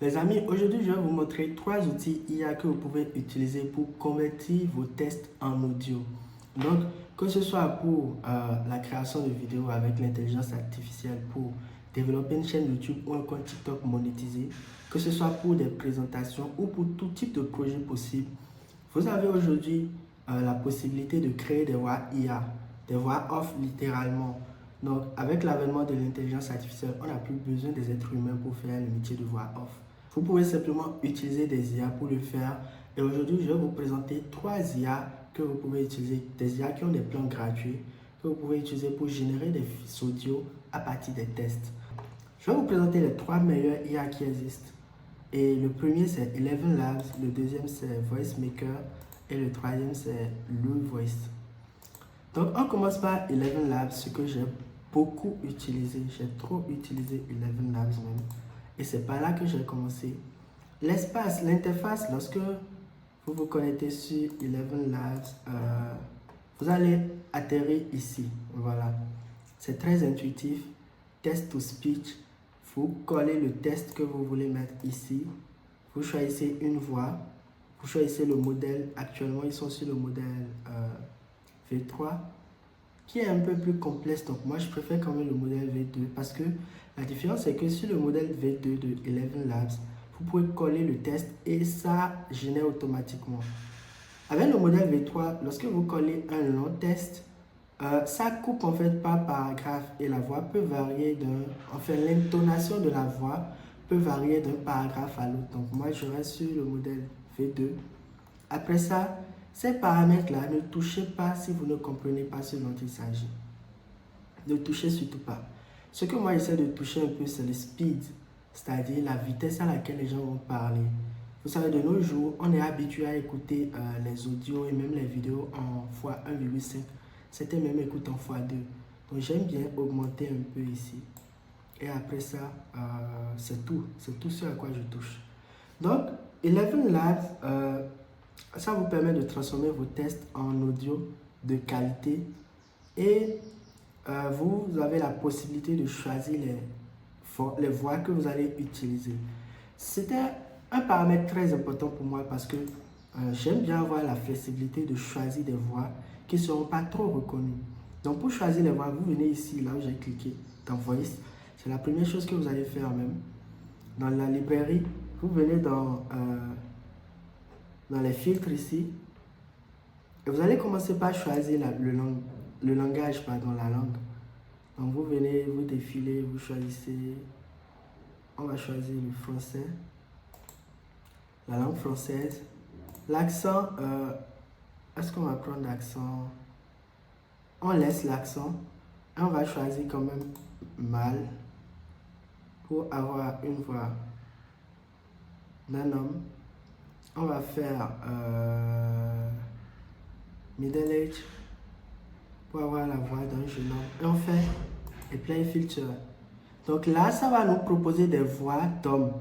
Les amis, aujourd'hui, je vais vous montrer 3 outils IA que vous pouvez utiliser pour convertir vos tests en audio. Donc, que ce soit pour la création de vidéos avec l'intelligence artificielle pour développer une chaîne YouTube ou un compte TikTok monétisé, que ce soit pour des présentations ou pour tout type de projet possible, vous avez aujourd'hui la possibilité de créer des voix IA, des voix off littéralement. Donc, avec l'avènement de l'intelligence artificielle, on n'a plus besoin des êtres humains pour faire le métier de voix off. Vous pouvez simplement utiliser des IA pour le faire. Et aujourd'hui, je vais vous présenter 3 IA que vous pouvez utiliser. Des IA qui ont des plans gratuits que vous pouvez utiliser pour générer des fiches audio à partir des tests. Je vais vous présenter les 3 meilleurs IA qui existent. Et le premier, c'est Eleven Labs. Le deuxième, c'est Voice Maker. Et le troisième, c'est Lou Voice. Donc, on commence par Eleven Labs, ce que j'ai beaucoup utilisé. J'ai trop utilisé Eleven Labs même. Et c'est par là que j'ai commencé. L'espace, l'interface, lorsque vous vous connectez sur Eleven Labs, vous allez atterrir ici. Voilà. C'est très intuitif. Test to speech. Vous collez le test que vous voulez mettre ici. Vous choisissez une voix. Vous choisissez le modèle. Actuellement, ils sont sur le modèle V3 qui est un peu plus complexe. Donc, moi, je préfère quand même le modèle V2 parce que la différence, c'est que sur le modèle V2 de Eleven Labs, vous pouvez coller le test et ça génère automatiquement. Avec le modèle V3, lorsque vous collez un long test, ça coupe en fait par paragraphe et la voix peut varier l'intonation de la voix peut varier d'un paragraphe à l'autre. Donc moi je reste sur le modèle V2. Après ça, ces paramètres-là, ne touchez pas si vous ne comprenez pas ce dont il s'agit. Ne touchez surtout pas. Ce que moi j'essaie de toucher un peu, c'est le speed, c'est-à-dire la vitesse à laquelle les gens vont parler. Vous savez, de nos jours, on est habitué à écouter les audios et même les vidéos en x1,5. C'était même écoute en x2. Donc j'aime bien augmenter un peu ici. Et après ça, c'est tout. C'est tout ce à quoi je touche. Donc, Eleven Labs, ça vous permet de transformer vos tests en audio de qualité. Et vous avez la possibilité de choisir les voix que vous allez utiliser. C'était un paramètre très important pour moi parce que j'aime bien avoir la flexibilité de choisir des voix qui ne seront pas trop reconnues. Donc pour choisir les voix, vous venez ici, là où j'ai cliqué, dans Voice. C'est la première chose que vous allez faire même. Dans la librairie, vous venez dans les filtres ici. Et vous allez commencer par choisir le langage, pardon, la langue. Donc vous venez, vous défilez, vous choisissez. On va choisir le français. La langue française. L'accent, est-ce qu'on va prendre l'accent? On laisse l'accent. Et on va choisir quand même mâle pour avoir une voix d'un homme. On va faire middle age pour avoir la voix d'un jeune homme. Et on fait Apply Filter. Donc là, ça va nous proposer des voix d'hommes.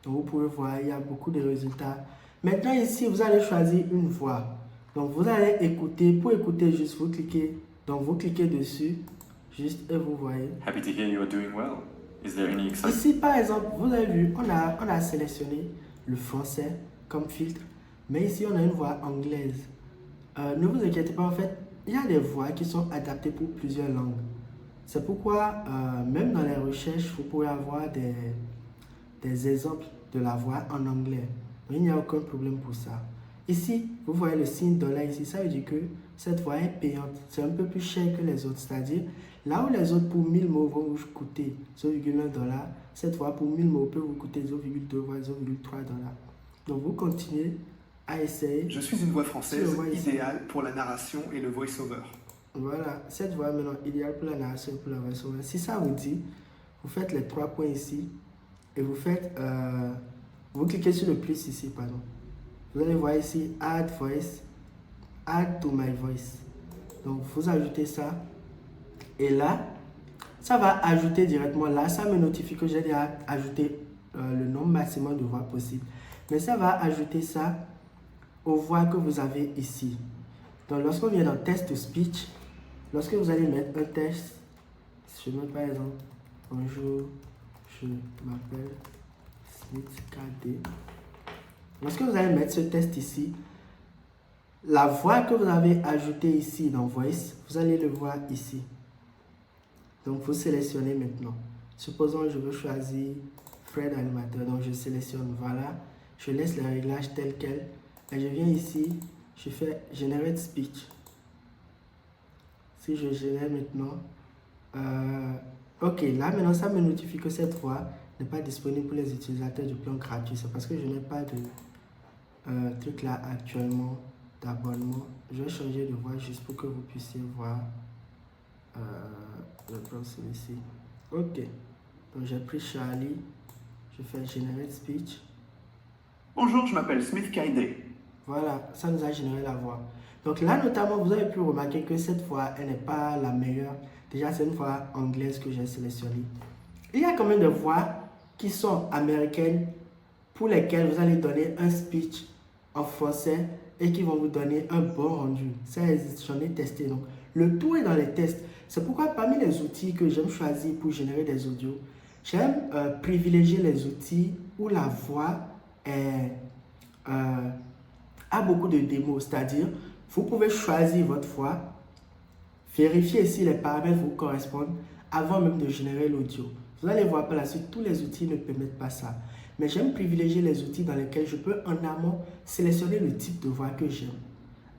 Donc vous pouvez voir, il y a beaucoup de résultats. Maintenant ici, vous allez choisir une voix. Donc vous allez écouter. Pour écouter, juste vous cliquez. Donc vous cliquez dessus. Juste et vous voyez. Happy to hear you are doing well. Is there any excitement? Ici par exemple, vous avez vu, on a sélectionné le français comme filtre. Mais ici, on a une voix anglaise. Ne vous inquiétez pas, en fait, il y a des voix qui sont adaptées pour plusieurs langues. C'est pourquoi, même dans les recherches, vous pouvez avoir des exemples de la voix en anglais. Donc, il n'y a aucun problème pour ça. Ici, vous voyez le signe dollar ici, ça veut dire que cette voix est payante. C'est un peu plus cher que les autres. C'est-à-dire, là où les autres pour 1000 mots vont vous coûter 0,1 $, cette voix pour 1000 mots peut vous coûter 0,2 voire 0,3 $. Donc, vous continuez à essayer. Je suis une voix française idéale pour la narration et le voice-over. Voilà, cette voix maintenant idéale pour la narration et pour la voice-over. Si ça vous dit, vous faites les 3 points ici et vous faites, vous cliquez sur le plus ici, pardon. Vous allez voir ici, Add Voice, Add to my voice. Donc, vous ajoutez ça. Et là, ça va ajouter directement. Là, ça me notifie que j'ai déjà ajouté le nombre maximum de voix possible. Mais ça va ajouter ça aux voix que vous avez ici. Donc, lorsqu'on vient dans Test to Speech, lorsque vous allez mettre un test, je mets par exemple, bonjour, je m'appelle Smith KD. Lorsque vous allez mettre ce test ici, la voix que vous avez ajoutée ici dans Voice, vous allez le voir ici. Donc, vous sélectionnez maintenant. Supposons que je veux choisir Fred animateur. Donc, je sélectionne, voilà. Je laisse les réglages tels quels. Et je viens ici, je fais Generate Speech. Si je génère maintenant, ok, là maintenant ça me notifie que cette voix n'est pas disponible pour les utilisateurs du plan gratuit. C'est parce que je n'ai pas de truc là actuellement d'abonnement. Je vais changer de voix juste pour que vous puissiez voir le plan celui-ci. Ok, donc j'ai pris Charlie, je fais Generate Speech. Bonjour, je m'appelle Smith Kaide. Voilà, ça nous a généré la voix. Donc là, notamment, vous avez pu remarquer que cette voix, elle n'est pas la meilleure. Déjà, c'est une voix anglaise que j'ai sélectionnée. Il y a quand même des voix qui sont américaines pour lesquelles vous allez donner un speech en français et qui vont vous donner un bon rendu. Ça existe, j'en ai testé. Donc, le tout est dans les tests. C'est pourquoi parmi les outils que j'aime choisir pour générer des audios, j'aime privilégier les outils où la voix a beaucoup de démos, c'est-à-dire vous pouvez choisir votre voix, vérifier si les paramètres vous correspondent avant même de générer l'audio. Vous allez voir par la suite, tous les outils ne permettent pas ça. Mais j'aime privilégier les outils dans lesquels je peux en amont sélectionner le type de voix que j'aime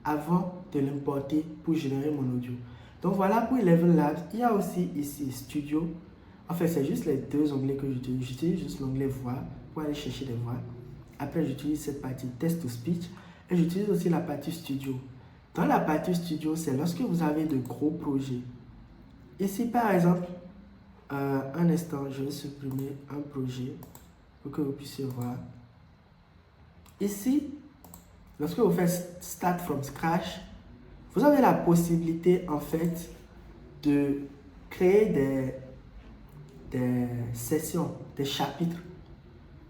avant de l'importer pour générer mon audio. Donc voilà pour Eleven Labs. Il y a aussi ici Studio. En fait, c'est juste les deux onglets que j'utilise. J'utilise juste l'onglet voix pour aller chercher des voix. Après, j'utilise cette partie Test to Speech et j'utilise aussi la partie Studio. Dans la partie Studio, c'est lorsque vous avez de gros projets. Ici, par exemple, un instant, je vais supprimer un projet pour que vous puissiez voir. Ici, lorsque vous faites Start from Scratch, vous avez la possibilité, en fait, de créer des sessions, des chapitres.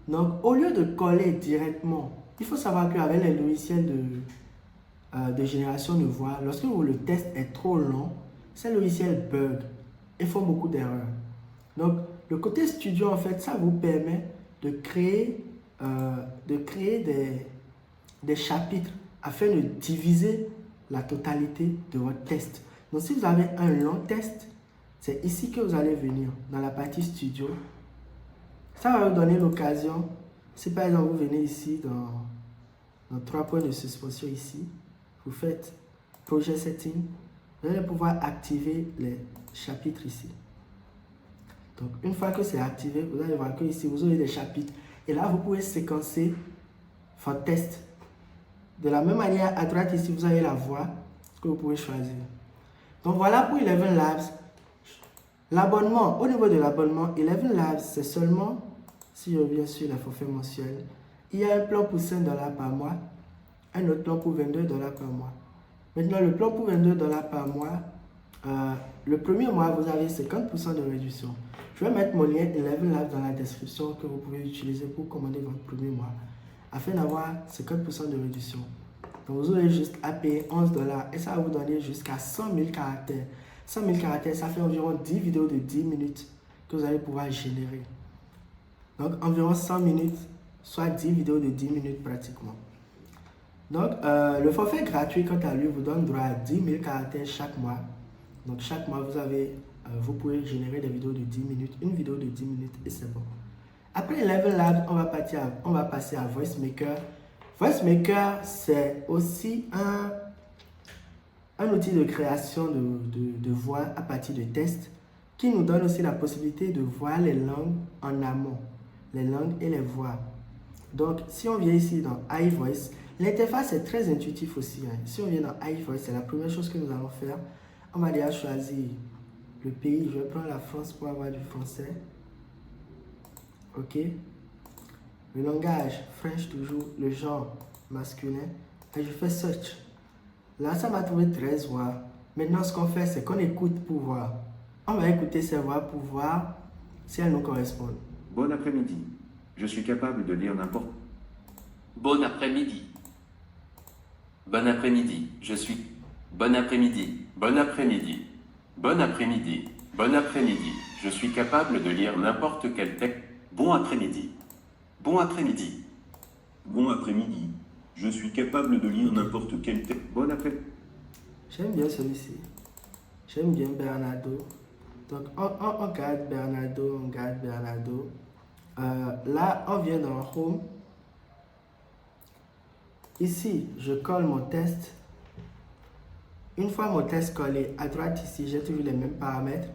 Donc, au lieu de coller directement, il faut savoir qu'avec les logiciels de génération de voix, lorsque le test est trop long, ces logiciels bug et font beaucoup d'erreurs. Donc, le côté studio, en fait, ça vous permet de créer des chapitres afin de diviser la totalité de votre test. Donc, si vous avez un long test, c'est ici que vous allez venir, dans la partie studio. Ça va vous donner l'occasion, si par exemple vous venez ici dans 3 points de suspension ici, vous faites Projet Setting, vous allez pouvoir activer les chapitres ici. Donc une fois que c'est activé, vous allez voir que ici vous avez des chapitres et là vous pouvez séquencer votre test. De la même manière, à droite ici, vous avez la voix que vous pouvez choisir. Donc voilà pour Eleven Labs. L'abonnement, au niveau de l'abonnement, Eleven Labs, c'est seulement, si je reviens sur les forfaits mensuels, il y a un plan pour $5 par mois, un autre plan pour $22 par mois. Maintenant, le plan pour $22 par mois, le premier mois, vous avez 50% de réduction. Je vais mettre mon lien Eleven Labs dans la description que vous pouvez utiliser pour commander votre premier mois, afin d'avoir 50% de réduction. Donc, vous aurez juste à payer $11 et ça va vous donner jusqu'à 100 000 caractères. 100 000 caractères, ça fait environ 10 vidéos de 10 minutes que vous allez pouvoir générer. Donc, environ 100 minutes, soit 10 vidéos de 10 minutes pratiquement. Donc, le forfait gratuit, quant à lui, vous donne droit à 10 000 caractères chaque mois. Donc, chaque mois, vous pouvez générer des vidéos de 10 minutes, une vidéo de 10 minutes et c'est bon. Après Eleven Labs, on va passer à VoiceMaker. VoiceMaker, c'est aussi un outil de création de voix à partir de tests qui nous donne aussi la possibilité de voir les langues en amont, les langues et les voix. Donc, si on vient ici dans iVoice, l'interface est très intuitive aussi. Si on vient dans iVoice, c'est la première chose que nous allons faire. On va déjà choisir le pays. Je vais prendre la France pour avoir du français. Ok. Le langage, French toujours, le genre masculin. Et je fais search. Là, ça m'a trouvé 13 voix. Maintenant, ce qu'on fait, c'est qu'on écoute pour voir. On va écouter ces voix pour voir si elles nous correspondent. Bon après-midi. Je suis capable de lire n'importe. Bon après-midi. Bon après-midi. Je suis. Bon après-midi. Bon après-midi. Bon après-midi. Bon après-midi. Je suis capable de lire n'importe quel texte. Bon après-midi. Bon Bon après-midi. Bon après-midi. Je suis capable de lire n'importe quel texte. Bon après. J'aime bien celui-ci. J'aime bien Bernardo. Donc, on garde Bernardo, on garde Bernardo. Là, on vient dans Home. Ici, je colle mon test. Une fois mon test collé, à droite ici, j'ai toujours les mêmes paramètres.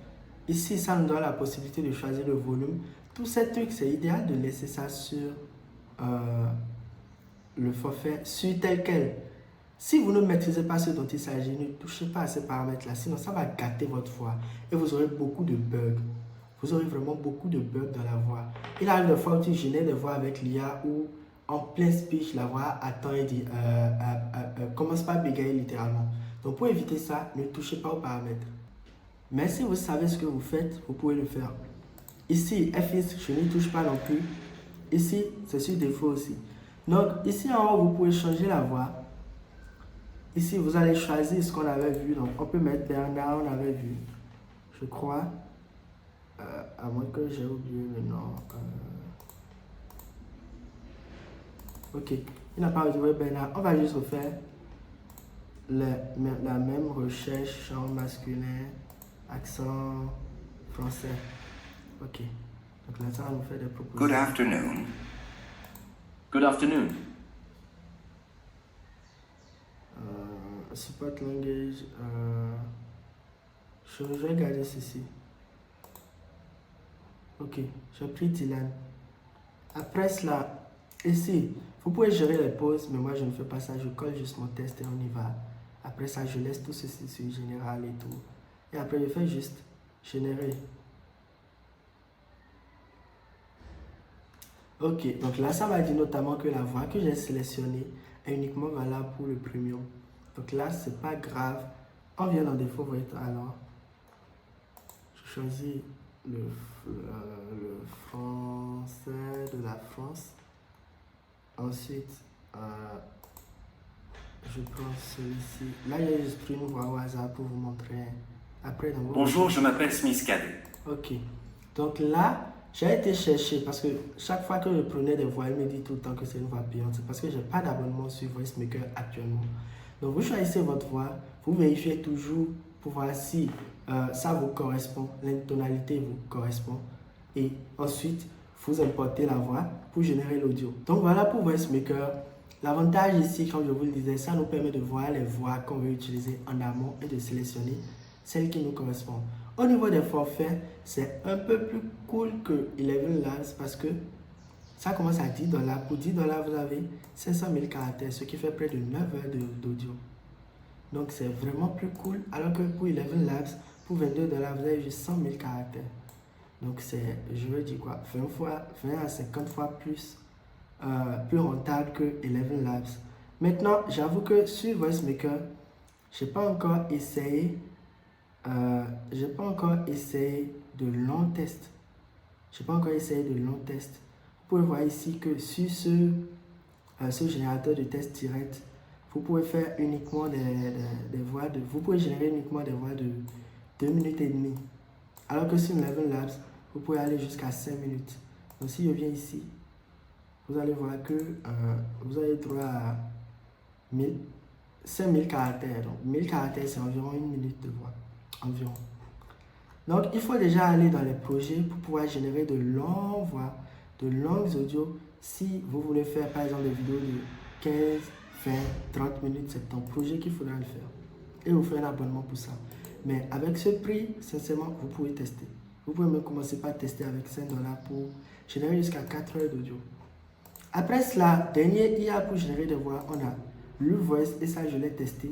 Ici, ça nous donne la possibilité de choisir le volume. Tous ces trucs, c'est idéal de laisser ça sur le forfait, sur tel quel. Si vous ne maîtrisez pas ce dont il s'agit, ne touchez pas à ces paramètres-là, sinon ça va gâter votre voix et vous aurez beaucoup de bugs. Vous aurez vraiment beaucoup de bugs dans la voix. Il arrive des fois où tu génères des voix avec l'IA où en plein speech, la voix attend et dit commence pas à bégayer littéralement. Donc pour éviter ça, ne touchez pas aux paramètres. Mais si vous savez ce que vous faites, vous pouvez le faire. Ici, FX, je n'y touche pas non plus. Ici, c'est sur défaut aussi. Donc ici en haut, vous pouvez changer la voix. Ici, vous allez choisir ce qu'on avait vu. Donc, on peut mettre Bernard, on avait vu. Je crois. À moins que j'ai oublié le nom. Ok. Il n'a pas retrouvé Bernard. On va juste refaire la même recherche. Genre masculin, accent français. Ok. Donc là, ça va nous faire des propositions. Good afternoon. Good afternoon. Support language. Je vais regarder ceci. Ok, j'ai pris Dylan. Après cela, ici, vous pouvez gérer les pauses, mais moi je ne fais pas ça. Je colle juste mon test et on y va. Après ça, je laisse tout ceci sur général et tout. Et après, je fais juste générer. Ok, donc là, ça m'a dit notamment que la voix que j'ai sélectionnée est uniquement valable pour le premium. Donc là, c'est pas grave. On vient dans défaut, vous voyez, alors. Je choisis le français de la France. Ensuite, je prends celui-ci. Là, j'ai juste pris une voix au hasard pour vous montrer. Après, dans Bonjour, je m'appelle Smith Cadet. Ok. Donc là, j'ai été chercher parce que chaque fois que je prenais des voix, il me dit tout le temps que c'est une voix payante. C'est parce que je n'ai pas d'abonnement sur VoiceMaker actuellement. Donc vous choisissez votre voix, vous vérifiez toujours pour voir si ça vous correspond, l'intonalité vous correspond. Et ensuite, vous importez la voix pour générer l'audio. Donc voilà pour VoiceMaker. L'avantage ici, comme je vous le disais, ça nous permet de voir les voix qu'on veut utiliser en amont et de sélectionner celles qui nous correspondent. Au niveau des forfaits, c'est un peu plus cool que ElevenLabs parce que ça commence à $10. Pour $10, vous avez 500 000 caractères, ce qui fait près de 9 heures d'audio. Donc c'est vraiment plus cool. Alors que pour ElevenLabs, pour $22, vous avez juste 100 000 caractères. Donc c'est, je veux dire quoi, 20 à 50 fois plus rentable que ElevenLabs. Maintenant, j'avoue que sur VoiceMaker, je n'ai pas encore essayé de longs tests. Vous pouvez voir ici que sur ce générateur de tests direct, vous pouvez faire uniquement des voix de... Vous pouvez générer uniquement des voix de 2 minutes et demie. Alors que sur ElevenLabs, vous pouvez aller jusqu'à 5 minutes. Donc si je viens ici, vous allez voir que vous avez droit à 5000 caractères. Donc 1000 caractères, c'est environ 1 minute de voix. Environ. Donc il faut déjà aller dans les projets pour pouvoir générer de longues voix, de longues audios. Si vous voulez faire par exemple des vidéos de 15, 20, 30 minutes, c'est ton projet qu'il faudra le faire. Et vous faites un abonnement pour ça. Mais avec ce prix, sincèrement, vous pouvez tester. Vous pouvez même commencer par tester avec 5$ pour générer jusqu'à 4 heures d'audio. Après cela, dernier IA pour générer des voix, on a le Voice et ça je l'ai testé.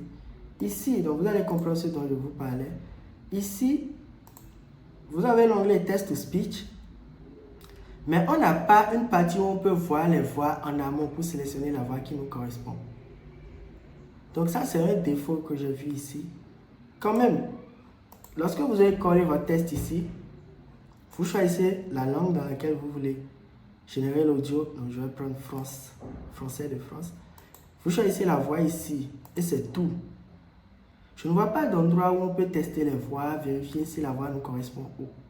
Ici, donc vous allez comprendre ce dont je vous parlais. Ici, vous avez l'onglet Test to Speech. Mais on n'a pas une partie où on peut voir les voix en amont pour sélectionner la voix qui nous correspond. Donc ça, c'est un défaut que j'ai vu ici. Quand même, lorsque vous avez collé votre test ici, vous choisissez la langue dans laquelle vous voulez générer l'audio. Donc je vais prendre français de France. Vous choisissez la voix ici et c'est tout. Je ne vois pas d'endroit où on peut tester les voix, vérifier si la voix nous correspond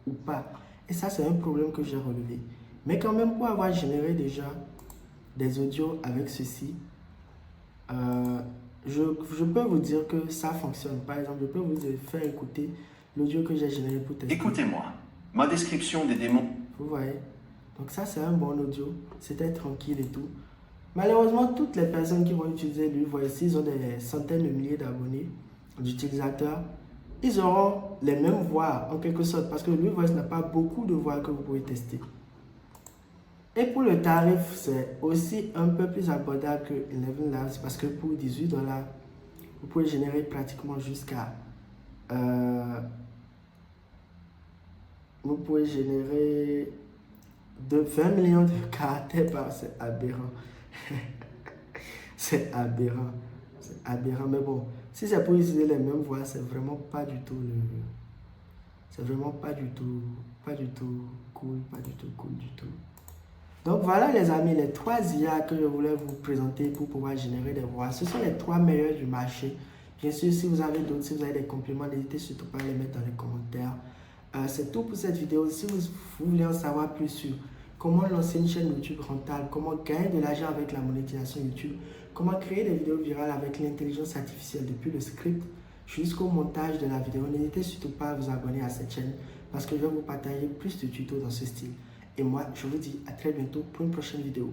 ou pas. Et ça, c'est un problème que j'ai relevé. Mais quand même, pour avoir généré déjà des audios avec ceci, je peux vous dire que ça fonctionne. Par exemple, je peux vous faire écouter l'audio que j'ai généré pour tester. Écoutez-moi. Ma description des démons. Vous voyez? Donc ça, c'est un bon audio. C'était tranquille et tout. Malheureusement, toutes les personnes qui vont utiliser LuiVoice, ils ont des centaines de milliers d'abonnés, d'utilisateurs. Ils auront les mêmes voix en quelque sorte parce que LuiVoice n'a pas beaucoup de voix que vous pouvez tester. Et pour le tarif, c'est aussi un peu plus abordable que ElevenLabs parce que pour 18 $, vous pouvez générer pratiquement jusqu'à... vous pouvez générer de 20 millions de caractères par... C'est aberrant. C'est aberrant. C'est aberrant. Mais bon, si c'est pour utiliser les mêmes voix, c'est vraiment pas du tout le... C'est vraiment pas du tout cool. Pas du tout cool du tout. Donc voilà les amis, les 3 IA que je voulais vous présenter pour pouvoir générer des voix. Ce sont les 3 meilleurs du marché. Bien sûr, si vous avez d'autres, si vous avez des compléments, n'hésitez surtout pas à les mettre dans les commentaires. C'est tout pour cette vidéo. Si vous voulez en savoir plus sur comment lancer une chaîne YouTube rentable, comment gagner de l'argent avec la monétisation YouTube, comment créer des vidéos virales avec l'intelligence artificielle depuis le script jusqu'au montage de la vidéo, n'hésitez surtout pas à vous abonner à cette chaîne parce que je vais vous partager plus de tutos dans ce style. Et moi, je vous dis à très bientôt pour une prochaine vidéo.